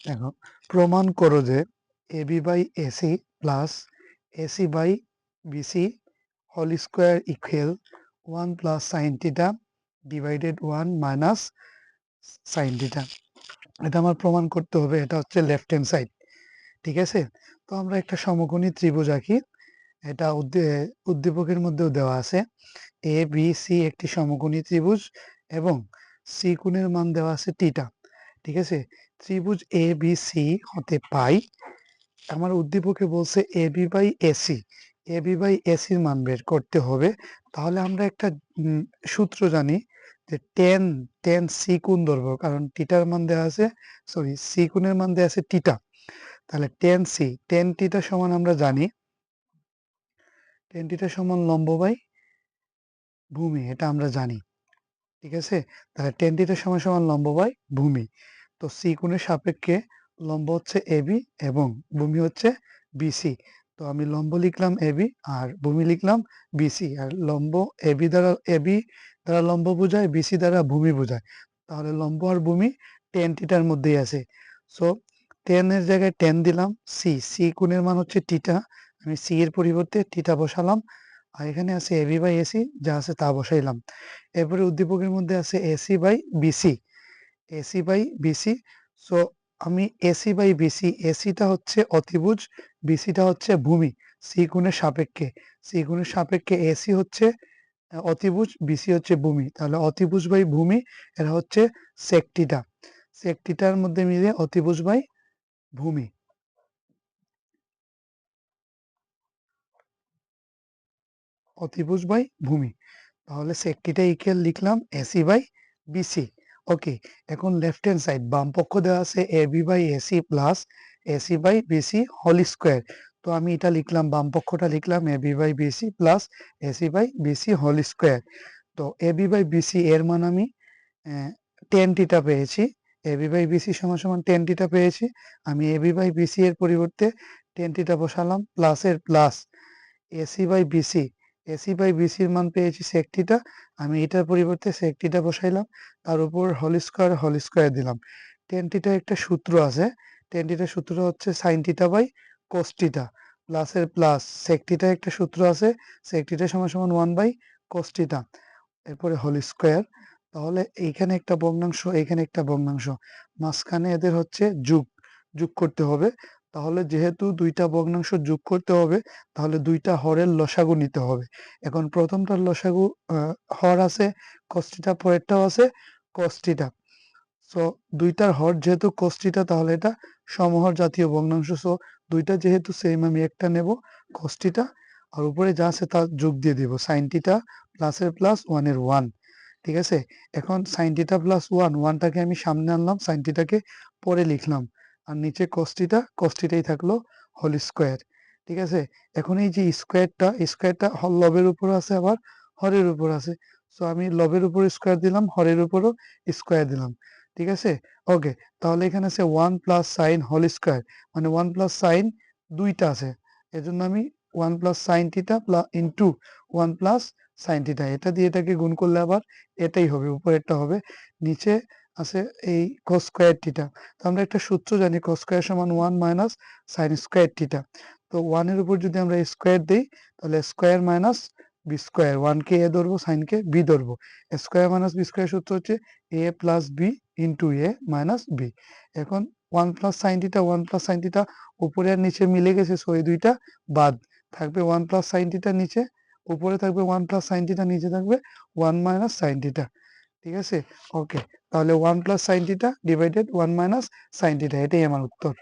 দেখো, প্রমাণ করো যে AB by AC plus AC by BC whole square equal 1 plus sine theta divided 1 minus sine theta. এটা আমার প্রমাণ করতে হবে। এটা হচ্ছে লেফট হ্যান্ড সাইড, ঠিক আছে। তো আমরা একটা সমকোণী ত্রিভুজ আঁকি। এটা উদ্দীপকের মধ্যেও দেওয়া আছে। এ বি সি একটি সমকোণী ত্রিভুজ এবং সি কোণের মান দেওয়া আছে থিটা, ঠিক আছে। ত্রিভুজ এ বি সি হতে পাই, আমার উদ্দীপকে বলছে A B by AC, A B by এসির মান বের করতে হবে। তাহলে আমরা একটা সূত্র জানি যে টেন টেন সি কোণ ধরবো, কারণ থিটার মান দেওয়া আছে, সরি সি কোণের মান দেওয়া আছে থিটা। তাহলে টেন সি, টেন থিটা সমান আমরা জানি টেন থিটা সমান লম্ব বাই ভূমি, এটা আমরা জানি, ঠিক আছে। তাহলে টেন থিটা সমান সমান লম্ব বাই ভূমি। তো সি কোণের সাপেক্ষে লম্ব হচ্ছে এবি এবং ভূমি হচ্ছে বিসি। তো আমি লম্ব লিখলাম এবি আর ভূমি লিখলাম বিসি। আর লম্ব এবি দ্বারা লম্ব বোঝায়, বিসি দ্বারা ভূমি বোঝায়। তাহলে লম্ব আর ভূমি টেন থিটার মধ্যেই আছে। সো টেনের জায়গায় টেন দিলাম। সি কোণের মান হচ্ছে থিটা, আমি সি এর পরিবর্তে থিটা বসালাম। আর এখানে আছে এবি বাই এসি, যা আছে তা বসাইলাম। এরপরে উদ্দীপকের মধ্যে আছে AC by BC, AC by BC. So আমি এসি বাই বিসি, এসিটা হচ্ছে অতিভুজ, বিসিটা হচ্ছে ভূমি। সি কোণের সাপেক্ষে, সি কোণের সাপেক্ষে এসি হচ্ছে অতিভুজ, বিসি হচ্ছে ভূমি। তাহলে অতিভুজ বাই ভূমি, এটা হচ্ছে সেক থিটা। সেক থিটার মধ্যে মিলে অতিভুজ বাই ভূমি, অতিভুজ বাই ভূমি। তাহলে সেক থিটা ইকুয়াল লিখলাম এসি বাই বিসি। ওকে, এখন লেফট হ্যান্ড সাইড বাম পক্ষ দেওয়া আছে A B by AC plus AC by BC whole square. তো আমি এটা লিখলাম, বাম পক্ষটা লিখলাম A B by BC plus AC by BC whole square. তো এ বি বাই বিসি এর মান আমি টেন থিটা পেয়েছি। এ বি বাই বিসি সমান সমান টেন থিটা পেয়েছি। আমি এ বি বাই বিসি এর পরিবর্তে টেন থিটা বসালাম, প্লাসের plus AC by BC, AC by বিসির মান পেয়েছি সেক থিটা, আমি এটার পরিবর্তে সেক থিটা বসাইলাম, তার উপর হোল স্কোয়ার দিলাম। টেন থিটা একটা সূত্র আছে, টেন থিটার সূত্র হচ্ছে sine theta by cos theta, প্লাসের প্লাস সেক থিটা একটা সূত্র আছে, সেক থিটা সমান সমান 1 বাই কোস থিটা, এরপরে হোল স্কোয়ার। তাহলে এইখানে একটা ভগ্নাংশ, এইখানে একটা ভগ্নাংশ, মাঝখানে এদের হচ্ছে যোগ, যোগ করতে হবে। তাহলে যেহেতু দুইটা ভগ্নাংশ যোগ করতে হবে, তাহলে দুইটা হরের লসাগু নিতে হবে। এখন প্রথমটার লসাগু হর আছে cos থিটা, পরেরটাও আছে cos থিটা। সো দুইটার হর যেহেতু cos থিটা, তাহলে এটা সমহর জাতীয় ভগ্নাংশ। সো দুইটা যেহেতু সেম, আমি একটা নেব cos থিটা, আর উপরে যা আছে তা যোগ দিয়ে দিব, sin থিটা প্লাসের প্লাস 1 এর 1, ঠিক আছে। এখন sin থিটা প্লাস 1, 1টাকে আমি সামনে আনলাম, sin থিটাকে পরে লিখলাম, আর নিচে cos থিটাই থাকলো হোল স্কোয়ার, ঠিক আছে। এখন এই যে স্কোয়ারটা লবের উপর আছে আবার হরের উপর আছে। সো আমি লবের উপর স্কোয়ার দিলাম, হরের উপরও স্কোয়ার দিলাম, ঠিক আছে। ওকে, তাহলে এখানে আছে 1 প্লাস সাইন হোল স্কোয়ার, মানে 1 প্লাস সাইন দুইটা আছে, এজন্য আমি 1 plus sine theta into 1 plus sine theta, এটা দিয়ে এটাকে গুণ করলে আবার এটাই হবে, উপরেরটা হবে। নিচে আছে এই cos স্কয়ার থিটা। তো আমরা একটা সূত্র জানি, cos স্কয়ার সমান 1 মাইনাস সাইন স্কয়ার থিটা। তো 1 এর উপর যদি আমরা স্কয়ার দেই, তাহলে স্কয়ার মাইনাস বি স্কয়ার, 1 কে এ ধরবো, সাইন কে বি ধরবো। স্কয়ার মাইনাস বি স্কয়ার সূত্র হচ্ছে এ প্লাস বি ইন্টু এ মাইনাস বি। এখন 1 plus sine theta, 1 plus sine theta উপরে আর নিচে মিলে গেছে, সো এই দুইটা বাদ, থাকবে 1 প্লাস সাইন থিটা নিচে, উপরে থাকবে 1 প্লাস সাইন থিটা, নিচে থাকবে 1 মাইনাস সাইন থিটা, ঠিক আছে। ওকে, তাহলে 1 plus sine theta divided 1 minus sine theta, এটাই আমার উত্তর।